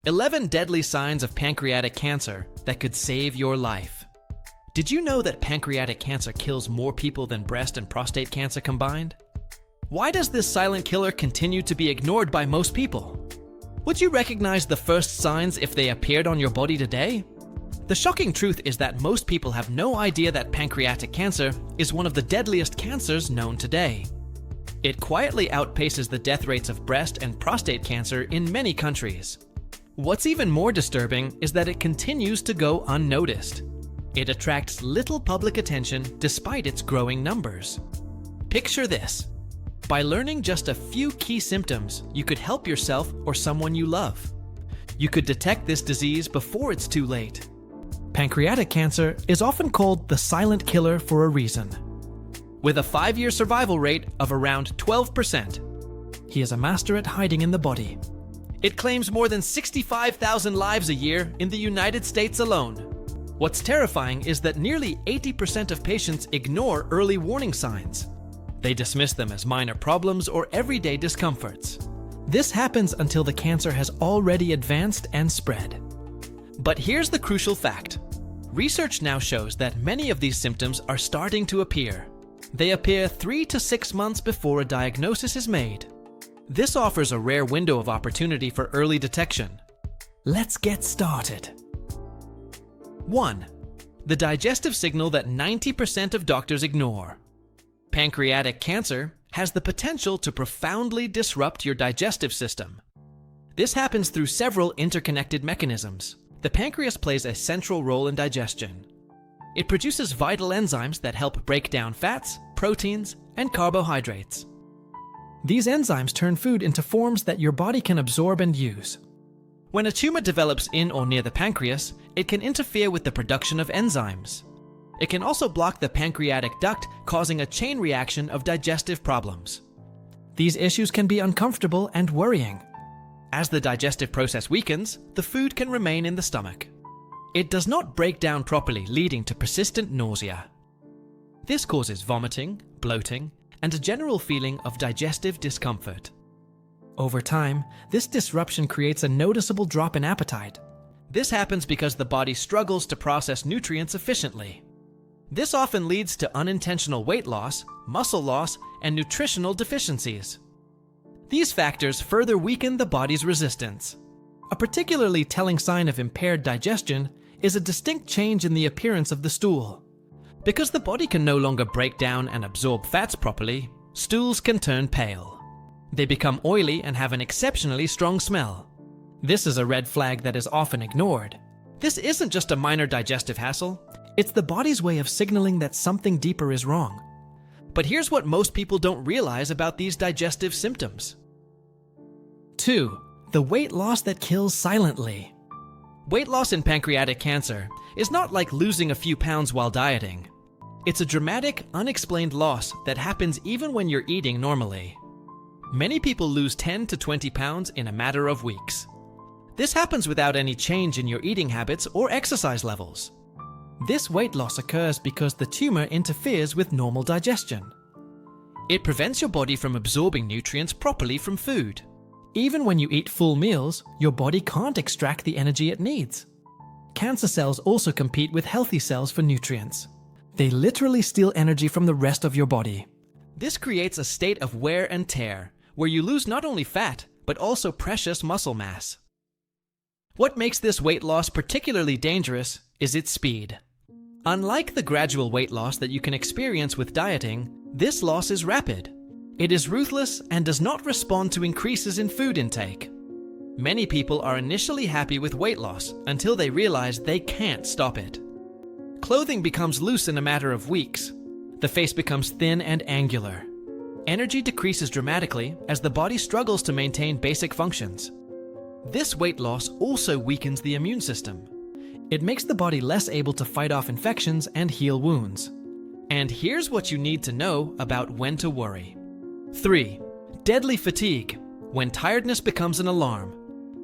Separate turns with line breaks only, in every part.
11 deadly signs of pancreatic cancer that could save your life. Did you know that pancreatic cancer kills more people than breast and prostate cancer combined? Why does this silent killer continue to be ignored by most people? Would you recognize the first signs if they appeared on your body today? The shocking truth is that most people have no idea that pancreatic cancer is one of the deadliest cancers known today. It quietly outpaces the death rates of breast and prostate cancer in many countries. What's even more disturbing is that it continues to go unnoticed. It attracts little public attention despite its growing numbers. Picture this. By learning just a few key symptoms, you could help yourself or someone you love. You could detect this disease before it's too late. Pancreatic cancer is often called the silent killer for a reason. With a 5-year survival rate of around 12%, he is a master at hiding in the body. It claims more than 65,000 lives a year in the United States alone. What's terrifying is that nearly 80% of patients ignore early warning signs. They dismiss them as minor problems or everyday discomforts. This happens until the cancer has already advanced and spread. But here's the crucial fact. Research now shows that many of these symptoms are starting to appear. They appear 3 to 6 months before a diagnosis is made. This offers a rare window of opportunity for early detection. Let's get started. 1. The digestive signal that 90% of doctors ignore. Pancreatic cancer has the potential to profoundly disrupt your digestive system. This happens through several interconnected mechanisms. The pancreas plays a central role in digestion. It produces vital enzymes that help break down fats, proteins, and carbohydrates. These enzymes turn food into forms that your body can absorb and use. When a tumor develops in or near the pancreas, it can interfere with the production of enzymes. It can also block the pancreatic duct, causing a chain reaction of digestive problems. These issues can be uncomfortable and worrying. As the digestive process weakens, the food can remain in the stomach. It does not break down properly, leading to persistent nausea. This causes vomiting, bloating, and a general feeling of digestive discomfort. Over time, this disruption creates a noticeable drop in appetite. This happens because the body struggles to process nutrients efficiently. This often leads to unintentional weight loss, muscle loss, and nutritional deficiencies. These factors further weaken the body's resistance. A particularly telling sign of impaired digestion is a distinct change in the appearance of the stool. Because the body can no longer break down and absorb fats properly, stools can turn pale. They become oily and have an exceptionally strong smell. This is a red flag that is often ignored. This isn't just a minor digestive hassle, it's the body's way of signaling that something deeper is wrong. But here's what most people don't realize about these digestive symptoms. 2. The weight loss that kills silently. Weight loss in pancreatic cancer is not like losing a few pounds while dieting. It's a dramatic, unexplained loss that happens even when you're eating normally. Many people lose 10 to 20 pounds in a matter of weeks. This happens without any change in your eating habits or exercise levels. This weight loss occurs because the tumor interferes with normal digestion. It prevents your body from absorbing nutrients properly from food. Even when you eat full meals, your body can't extract the energy it needs. Cancer cells also compete with healthy cells for nutrients. They literally steal energy from the rest of your body. This creates a state of wear and tear, where you lose not only fat, but also precious muscle mass. What makes this weight loss particularly dangerous is its speed. Unlike the gradual weight loss that you can experience with dieting, this loss is rapid. It is ruthless and does not respond to increases in food intake. Many people are initially happy with weight loss until they realize they can't stop it. Clothing becomes loose in a matter of weeks. The face becomes thin and angular. Energy decreases dramatically as the body struggles to maintain basic functions. This weight loss also weakens the immune system. It makes the body less able to fight off infections and heal wounds. And here's what you need to know about when to worry. 3. Deadly fatigue, when tiredness becomes an alarm.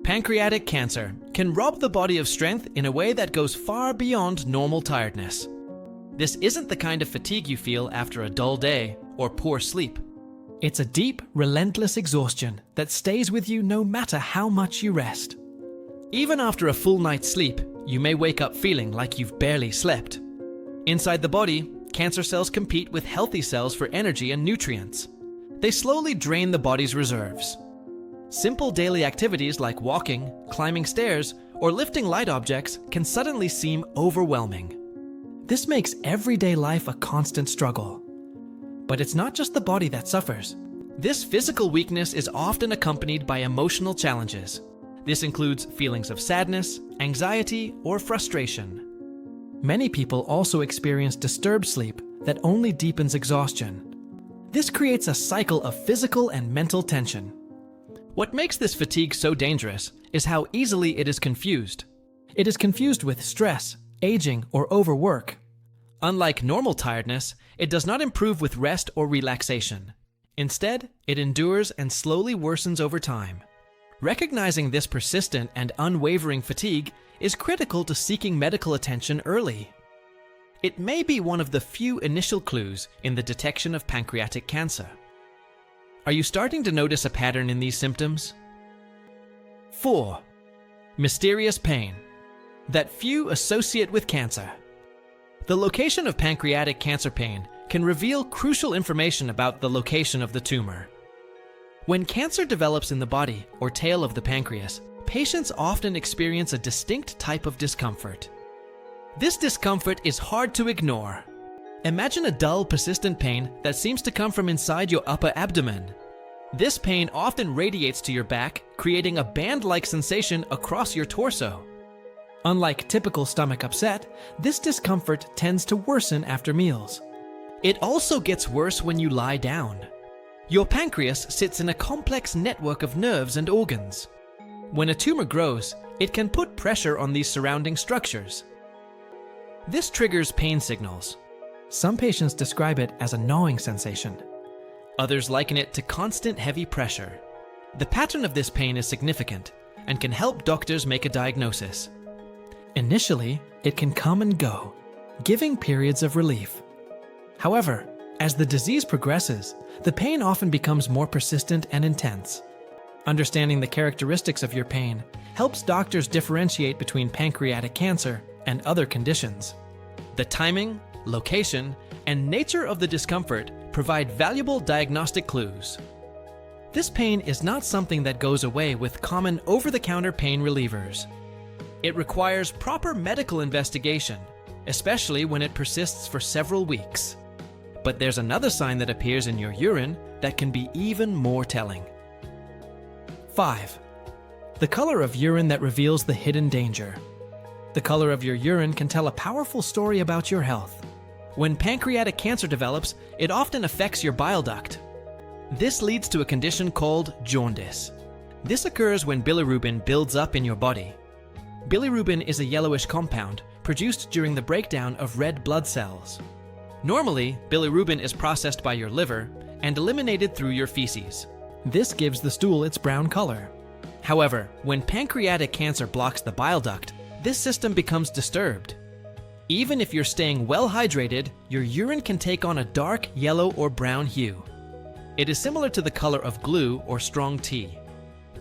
Pancreatic cancer can rob the body of strength in a way that goes far beyond normal tiredness. This isn't the kind of fatigue you feel after a dull day or poor sleep. It's a deep, relentless exhaustion that stays with you no matter how much you rest. Even after a full night's sleep, you may wake up feeling like you've barely slept. Inside the body, cancer cells compete with healthy cells for energy and nutrients. They slowly drain the body's reserves. Simple daily activities like walking, climbing stairs, or lifting light objects can suddenly seem overwhelming. This makes everyday life a constant struggle. But it's not just the body that suffers. This physical weakness is often accompanied by emotional challenges. This includes feelings of sadness, anxiety, or frustration. Many people also experience disturbed sleep that only deepens exhaustion. This creates a cycle of physical and mental tension. What makes this fatigue so dangerous is how easily it is confused. It is confused with stress, aging, or overwork. Unlike normal tiredness, it does not improve with rest or relaxation. Instead, it endures and slowly worsens over time. Recognizing this persistent and unwavering fatigue is critical to seeking medical attention early. It may be one of the few initial clues in the detection of pancreatic cancer. Are you starting to notice a pattern in these symptoms? 4. Mysterious pain that few associate with cancer. The location of pancreatic cancer pain can reveal crucial information about the location of the tumor. When cancer develops in the body or tail of the pancreas, patients often experience a distinct type of discomfort. This discomfort is hard to ignore. Imagine a dull, persistent pain that seems to come from inside your upper abdomen. This pain often radiates to your back, creating a band-like sensation across your torso. Unlike typical stomach upset, this discomfort tends to worsen after meals. It also gets worse when you lie down. Your pancreas sits in a complex network of nerves and organs. When a tumor grows, it can put pressure on these surrounding structures. This triggers pain signals. Some patients describe it as a gnawing sensation. Others liken it to constant heavy pressure. The pattern of this pain is significant and can help doctors make a diagnosis. Initially, it can come and go, giving periods of relief. However, as the disease progresses, the pain often becomes more persistent and intense. Understanding the characteristics of your pain helps doctors differentiate between pancreatic cancer and other conditions. The timing, location, and nature of the discomfort provide valuable diagnostic clues. This pain is not something that goes away with common over-the-counter pain relievers. It requires proper medical investigation, especially when it persists for several weeks. But there's another sign that appears in your urine that can be even more telling. 5. The color of urine that reveals the hidden danger. The color of your urine can tell a powerful story about your health. When pancreatic cancer develops, it often affects your bile duct. This leads to a condition called jaundice. This occurs when bilirubin builds up in your body. Bilirubin is a yellowish compound produced during the breakdown of red blood cells. Normally, bilirubin is processed by your liver and eliminated through your feces. This gives the stool its brown color. However, when pancreatic cancer blocks the bile duct, this system becomes disturbed. Even if you're staying well hydrated, your urine can take on a dark yellow or brown hue. It is similar to the color of glue or strong tea.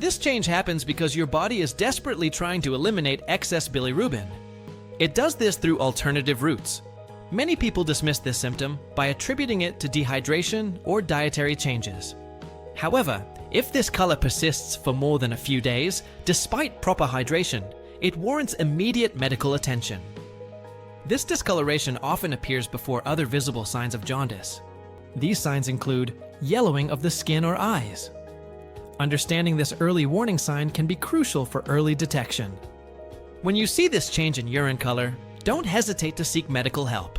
This change happens because your body is desperately trying to eliminate excess bilirubin. It does this through alternative routes. Many people dismiss this symptom by attributing it to dehydration or dietary changes. However, if this color persists for more than a few days, despite proper hydration, it warrants immediate medical attention. This discoloration often appears before other visible signs of jaundice. These signs include yellowing of the skin or eyes. Understanding this early warning sign can be crucial for early detection. When you see this change in urine color, don't hesitate to seek medical help.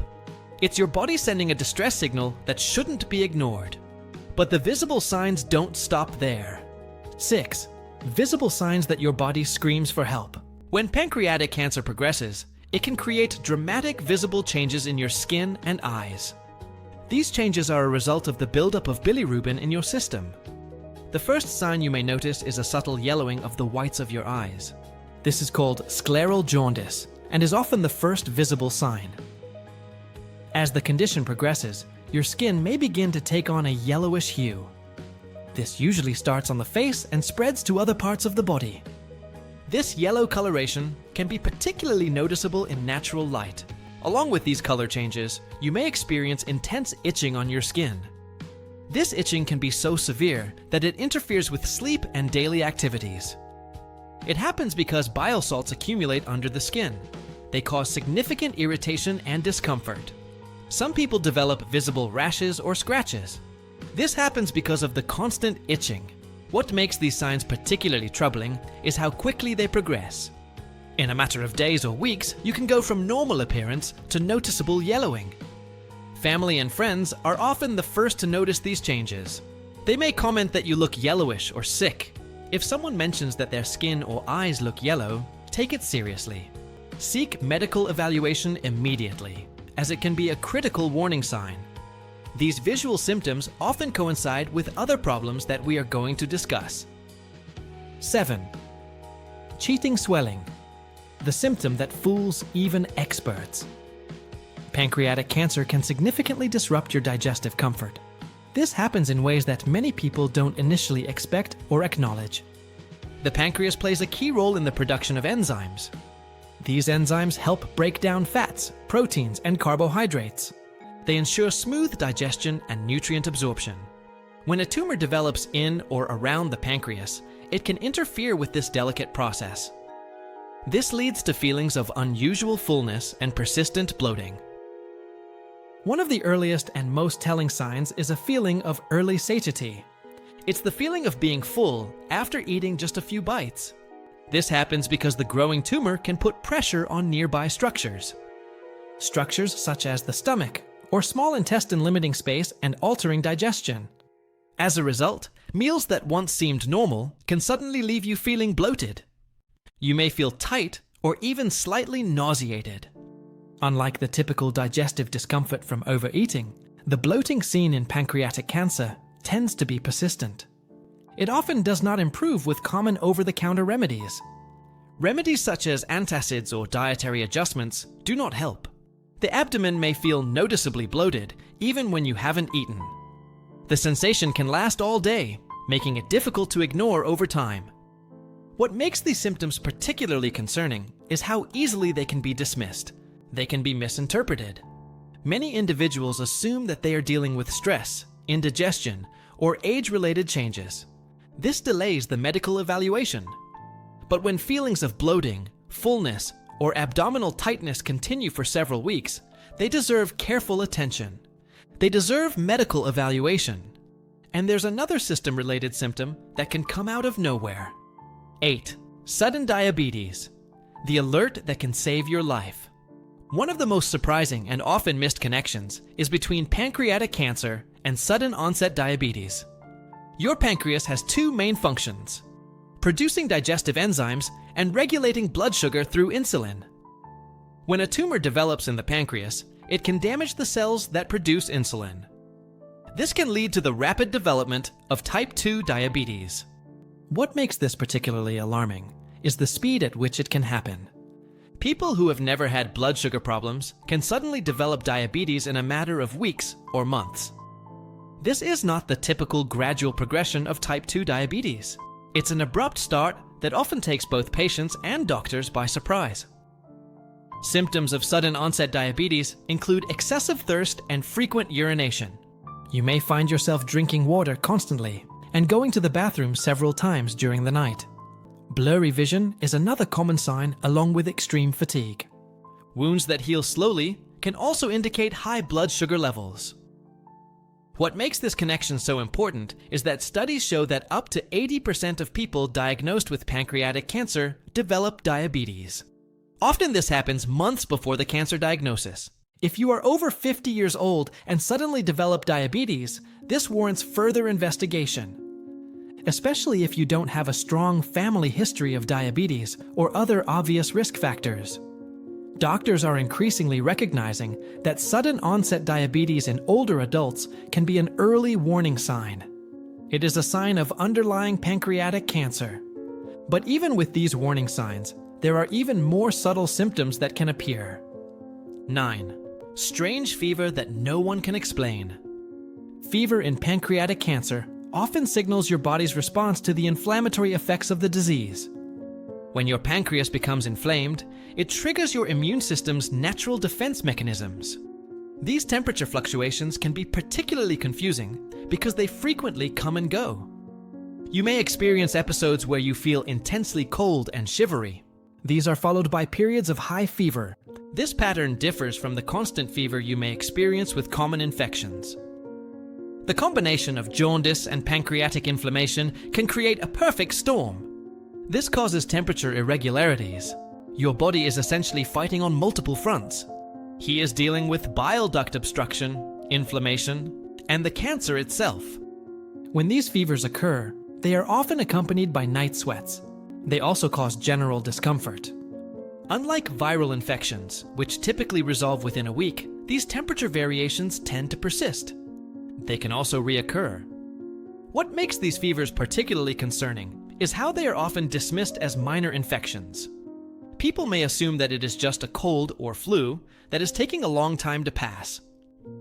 It's your body sending a distress signal that shouldn't be ignored. But the visible signs don't stop there. 6. Visible signs that your body screams for help. When pancreatic cancer progresses, it can create dramatic visible changes in your skin and eyes. These changes are a result of the buildup of bilirubin in your system. The first sign you may notice is a subtle yellowing of the whites of your eyes. This is called scleral jaundice and is often the first visible sign. As the condition progresses, your skin may begin to take on a yellowish hue. This usually starts on the face and spreads to other parts of the body. This yellow coloration can be particularly noticeable in natural light. Along with these color changes, you may experience intense itching on your skin. This itching can be so severe that it interferes with sleep and daily activities. It happens because bile salts accumulate under the skin. They cause significant irritation and discomfort. Some people develop visible rashes or scratches. This happens because of the constant itching. What makes these signs particularly troubling is how quickly they progress. In a matter of days or weeks, you can go from normal appearance to noticeable yellowing. Family and friends are often the first to notice these changes. They may comment that you look yellowish or sick. If someone mentions that their skin or eyes look yellow, take it seriously. Seek medical evaluation immediately, as it can be a critical warning sign. These visual symptoms often coincide with other problems that we are going to discuss. 7. Cheating swelling, the symptom that fools even experts. Pancreatic cancer can significantly disrupt your digestive comfort. This happens in ways that many people don't initially expect or acknowledge. The pancreas plays a key role in the production of enzymes. These enzymes help break down fats, proteins, and carbohydrates. They ensure smooth digestion and nutrient absorption. When a tumor develops in or around the pancreas, it can interfere with this delicate process. This leads to feelings of unusual fullness and persistent bloating. One of the earliest and most telling signs is a feeling of early satiety. It's the feeling of being full after eating just a few bites. This happens because the growing tumor can put pressure on nearby structures. Structures such as the stomach or small intestine limiting space and altering digestion. As a result, meals that once seemed normal can suddenly leave you feeling bloated. You may feel tight or even slightly nauseated. Unlike the typical digestive discomfort from overeating, the bloating seen in pancreatic cancer tends to be persistent. It often does not improve with common over-the-counter remedies. Remedies such as antacids or dietary adjustments do not help. The abdomen may feel noticeably bloated even when you haven't eaten. The sensation can last all day, making it difficult to ignore over time. What makes these symptoms particularly concerning is how easily they can be dismissed. They can be misinterpreted. Many individuals assume that they are dealing with stress, indigestion, or age-related changes. This delays the medical evaluation. But when feelings of bloating, fullness, or abdominal tightness continue for several weeks, they deserve careful attention. They deserve medical evaluation. And there's another system-related symptom that can come out of nowhere. 8. Sudden diabetes, the alert that can save your life. One of the most surprising and often missed connections is between pancreatic cancer and sudden onset diabetes. Your pancreas has two main functions: producing digestive enzymes and regulating blood sugar through insulin. When a tumor develops in the pancreas, it can damage the cells that produce insulin. This can lead to the rapid development of type 2 diabetes. What makes this particularly alarming is the speed at which it can happen. People who have never had blood sugar problems can suddenly develop diabetes in a matter of weeks or months. This is not the typical gradual progression of type 2 diabetes. It's an abrupt start that often takes both patients and doctors by surprise. Symptoms of sudden onset diabetes include excessive thirst and frequent urination. You may find yourself drinking water constantly and going to the bathroom several times during the night. Blurry vision is another common sign, along with extreme fatigue. Wounds that heal slowly can also indicate high blood sugar levels. What makes this connection so important is that studies show that up to 80% of people diagnosed with pancreatic cancer develop diabetes. Often this happens months before the cancer diagnosis. If you are over 50 years old and suddenly develop diabetes, this warrants further investigation, especially if you don't have a strong family history of diabetes or other obvious risk factors. Doctors are increasingly recognizing that sudden onset diabetes in older adults can be an early warning sign. It is a sign of underlying pancreatic cancer. But even with these warning signs, there are even more subtle symptoms that can appear. 9. Strange fever that no one can explain. Fever in pancreatic cancer often signals your body's response to the inflammatory effects of the disease. When your pancreas becomes inflamed, it triggers your immune system's natural defense mechanisms. These temperature fluctuations can be particularly confusing because they frequently come and go. You may experience episodes where you feel intensely cold and shivery. These are followed by periods of high fever. This pattern differs from the constant fever you may experience with common infections. The combination of jaundice and pancreatic inflammation can create a perfect storm. This causes temperature irregularities. Your body is essentially fighting on multiple fronts. He is dealing with bile duct obstruction, inflammation, and the cancer itself. When these fevers occur, they are often accompanied by night sweats. They also cause general discomfort. Unlike viral infections, which typically resolve within a week, these temperature variations tend to persist. They can also reoccur. What makes these fevers particularly concerning is how they are often dismissed as minor infections. People may assume that it is just a cold or flu that is taking a long time to pass.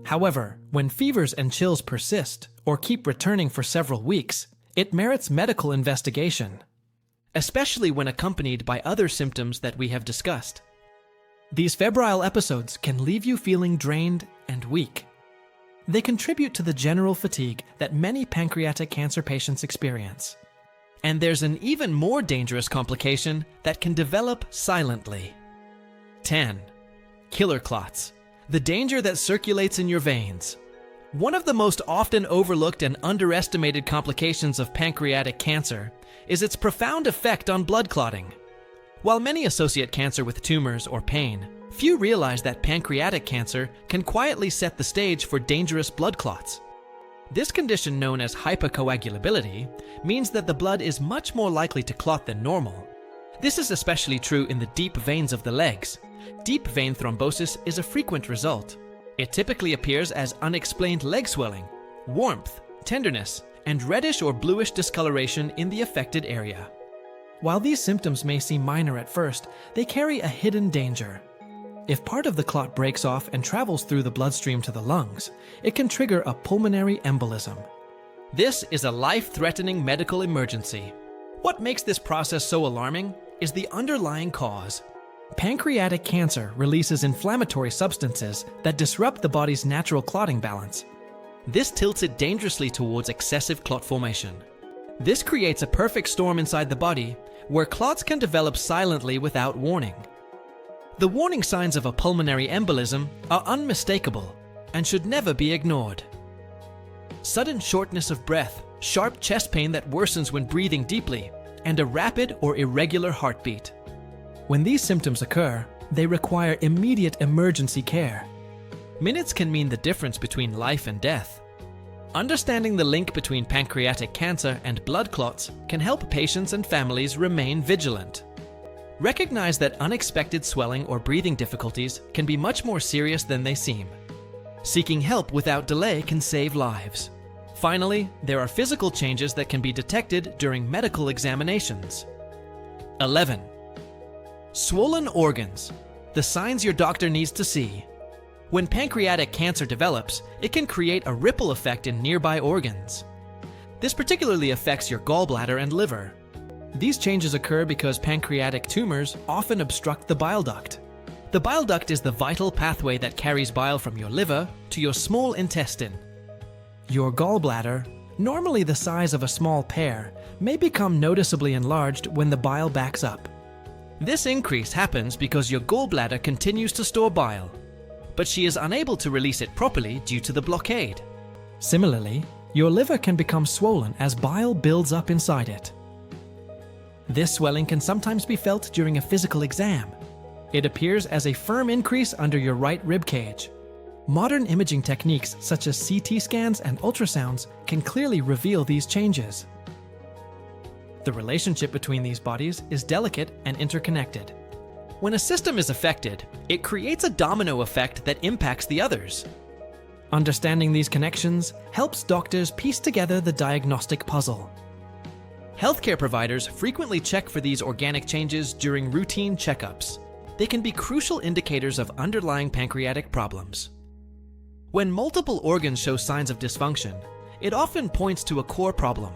However, when fevers and chills persist or keep returning for several weeks, it merits medical investigation, especially when accompanied by other symptoms that we have discussed. These febrile episodes can leave you feeling drained and weak. They contribute to the general fatigue that many pancreatic cancer patients experience. And there's an even more dangerous complication that can develop silently. 10. Killer clots. The danger that circulates in your veins. One of the most often overlooked and underestimated complications of pancreatic cancer is its profound effect on blood clotting. While many associate cancer with tumors or pain, few realize that pancreatic cancer can quietly set the stage for dangerous blood clots. This condition, known as hypercoagulability, means that the blood is much more likely to clot than normal. This is especially true in the deep veins of the legs. Deep vein thrombosis is a frequent result. It typically appears as unexplained leg swelling, warmth, tenderness, and reddish or bluish discoloration in the affected area. While these symptoms may seem minor at first, they carry a hidden danger. If part of the clot breaks off and travels through the bloodstream to the lungs, it can trigger a pulmonary embolism. This is a life-threatening medical emergency. What makes this process so alarming is the underlying cause. Pancreatic cancer releases inflammatory substances that disrupt the body's natural clotting balance. This tilts it dangerously towards excessive clot formation. This creates a perfect storm inside the body where clots can develop silently without warning. The warning signs of a pulmonary embolism are unmistakable and should never be ignored. Sudden shortness of breath, sharp chest pain that worsens when breathing deeply, and a rapid or irregular heartbeat. When these symptoms occur, they require immediate emergency care. Minutes can mean the difference between life and death. Understanding the link between pancreatic cancer and blood clots can help patients and families remain vigilant. Recognize that unexpected swelling or breathing difficulties can be much more serious than they seem. Seeking help without delay can save lives. Finally, there are physical changes that can be detected during medical examinations. 11. Swollen organs. The signs your doctor needs to see. When pancreatic cancer develops, it can create a ripple effect in nearby organs. This particularly affects your gallbladder and liver. These changes occur because pancreatic tumors often obstruct the bile duct. The bile duct is the vital pathway that carries bile from your liver to your small intestine. Your gallbladder, normally the size of a small pear, may become noticeably enlarged when the bile backs up. This increase happens because your gallbladder continues to store bile, but she is unable to release it properly due to the blockade. Similarly, your liver can become swollen as bile builds up inside it. This swelling can sometimes be felt during a physical exam. It appears as a firm increase under your right rib cage. Modern imaging techniques such as CT scans and ultrasounds can clearly reveal these changes. The relationship between these bodies is delicate and interconnected. When a system is affected, it creates a domino effect that impacts the others. Understanding these connections helps doctors piece together the diagnostic puzzle. Healthcare providers frequently check for these organic changes during routine checkups. They can be crucial indicators of underlying pancreatic problems. When multiple organs show signs of dysfunction, it often points to a core problem.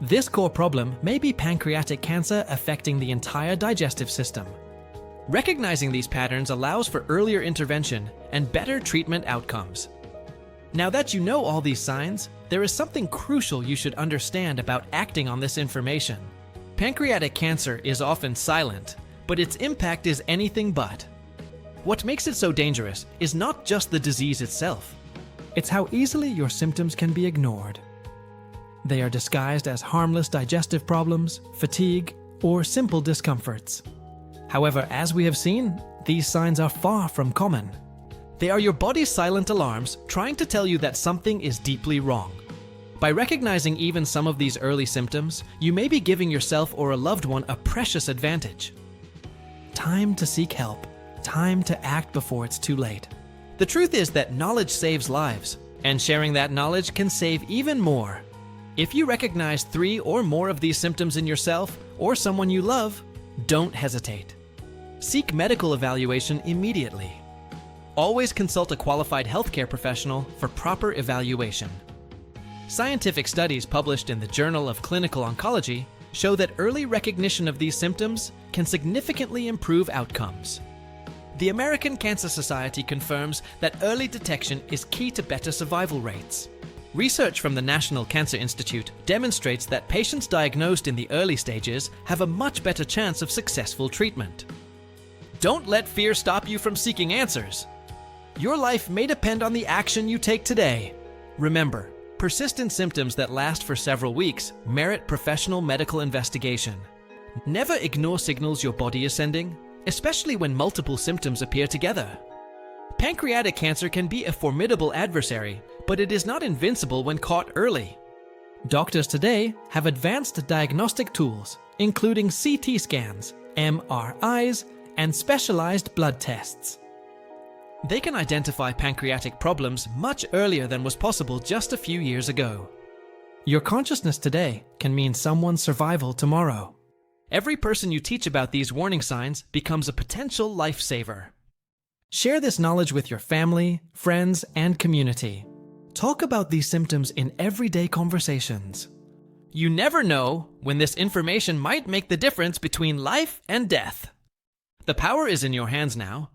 This core problem may be pancreatic cancer affecting the entire digestive system. Recognizing these patterns allows for earlier intervention and better treatment outcomes. Now that you know all these signs, there is something crucial you should understand about acting on this information. Pancreatic cancer is often silent, but its impact is anything but. What makes it so dangerous is not just the disease itself. It's how easily your symptoms can be ignored. They are disguised as harmless digestive problems, fatigue, or simple discomforts. However, as we have seen, these signs are far from common. They are your body's silent alarms trying to tell you that something is deeply wrong. By recognizing even some of these early symptoms, you may be giving yourself or a loved one a precious advantage. Time to seek help. Time to act before it's too late. The truth is that knowledge saves lives, and sharing that knowledge can save even more. If you recognize 3 or more of these symptoms in yourself or someone you love, don't hesitate. Seek medical evaluation immediately. Always consult a qualified healthcare professional for proper evaluation. Scientific studies published in the Journal of Clinical Oncology show that early recognition of these symptoms can significantly improve outcomes. The American Cancer Society confirms that early detection is key to better survival rates. Research from the National Cancer Institute demonstrates that patients diagnosed in the early stages have a much better chance of successful treatment. Don't let fear stop you from seeking answers. Your life may depend on the action you take today. Remember, persistent symptoms that last for several weeks merit professional medical investigation. Never ignore signals your body is sending, especially when multiple symptoms appear together. Pancreatic cancer can be a formidable adversary, but it is not invincible when caught early. Doctors today have advanced diagnostic tools, including CT scans, MRIs, and specialized blood tests. They can identify pancreatic problems much earlier than was possible just a few years ago. Your consciousness today can mean someone's survival tomorrow. Every person you teach about these warning signs becomes a potential lifesaver. Share this knowledge with your family, friends, and community. Talk about these symptoms in everyday conversations. You never know when this information might make the difference between life and death. The power is in your hands now.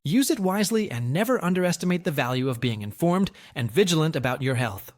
Use it wisely and never underestimate the value of being informed and vigilant about your health.